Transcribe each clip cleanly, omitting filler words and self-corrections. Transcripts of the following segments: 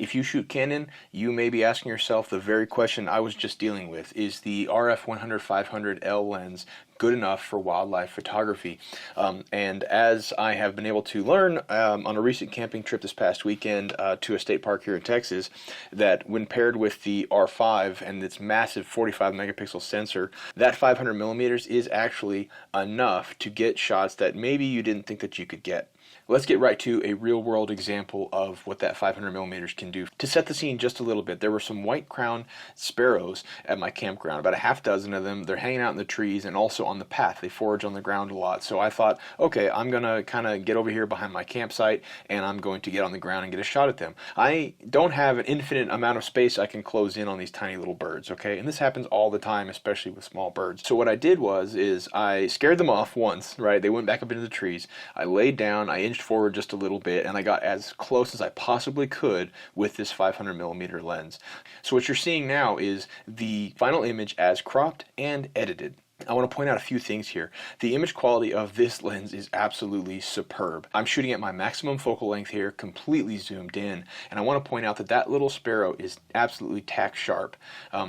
If you shoot Canon, you may be asking yourself the very question I was just dealing with. Is the RF 100-500L lens good enough for wildlife photography? And as I have been able to learn on a recent camping trip this past weekend to a state park here in Texas, that when paired with the R5 and its massive 45 megapixel sensor, that 500 millimeters is actually enough to get shots that maybe you didn't think that you could get. Let's get right to a real-world example of what that 500 millimeters can do. To set the scene just a little bit, there were some white-crowned sparrows at my campground, about a half dozen of them. They're hanging out in the trees and also on the path. They forage on the ground a lot. So I thought, okay, I'm going to kind of get over here behind my campsite and I'm going to get on the ground and get a shot at them. I don't have an infinite amount of space I can close in on these tiny little birds, okay? And this happens all the time, especially with small birds. So what I did is I scared them off once, right? They went back up into the trees. I laid down, I inched forward just a little bit, and I got as close as I possibly could with this 500 millimeter lens. So what you're seeing now is the final image as cropped and edited. I want to point out a few things here. The image quality of this lens is absolutely superb. I'm shooting at my maximum focal length here, completely zoomed in, and I want to point out that that little sparrow is absolutely tack sharp.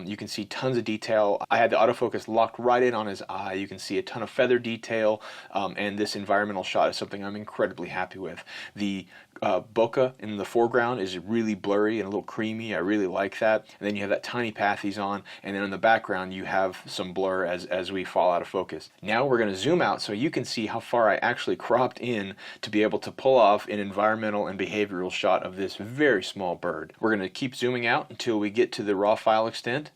You can see tons of detail. I had the autofocus locked right in on his eye. You can see a ton of feather detail, and this environmental shot is something I'm incredibly happy with. The bokeh in the foreground is really blurry and a little creamy. I really like that. And then you have that tiny path he's on, and then in the background you have some blur as we fall out of focus. Now we're going to zoom out so you can see how far I actually cropped in to be able to pull off an environmental and behavioral shot of this very small bird. We're going to keep zooming out until we get to the raw file extent.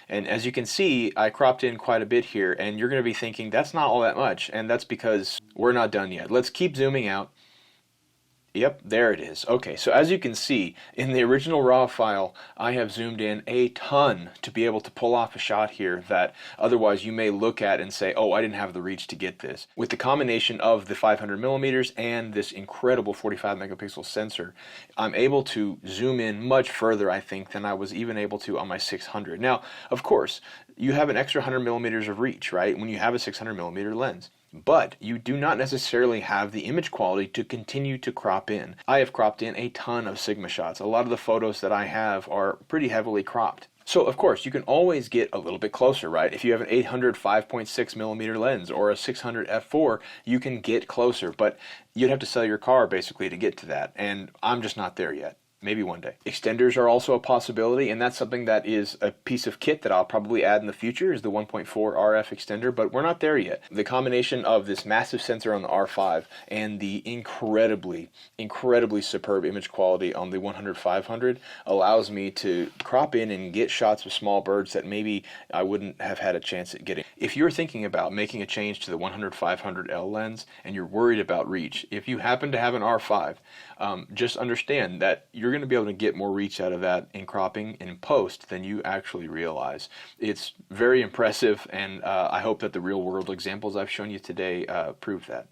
And as you can see, I cropped in quite a bit here, and you're going to be thinking that's not all that much, and that's because we're not done yet. Let's keep zooming out. Yep, there it is. Okay, so as you can see, in the original RAW file, I have zoomed in a ton to be able to pull off a shot here that otherwise you may look at and say, oh, I didn't have the reach to get this. With the combination of the 500 millimeters and this incredible 45 megapixel sensor, I'm able to zoom in much further, I think, than I was even able to on my 600. Now, of course, you have an extra 100 millimeters of reach, right, when you have a 600 millimeter lens. But you do not necessarily have the image quality to continue to crop in. I have cropped in a ton of Sigma shots. A lot of the photos that I have are pretty heavily cropped. So of course you can always get a little bit closer, right? If you have an 800 5.6 millimeter lens or a 600 f4, you can get closer, but you'd have to sell your car basically to get to that, and I'm just not there yet. Maybe one day. Extenders are also a possibility, and that's something that is a piece of kit that I'll probably add in the future, is the 1.4 RF extender, but we're not there yet. The combination of this massive sensor on the R5 and the incredibly superb image quality on the 100-500 allows me to crop in and get shots of small birds that maybe I wouldn't have had a chance at getting. If you're thinking about making a change to the 100-500L lens and you're worried about reach, if you happen to have an R5, just understand that you're going to be able to get more reach out of that in cropping in post than you actually realize. It's very impressive, and I hope that the real world examples I've shown you today prove that.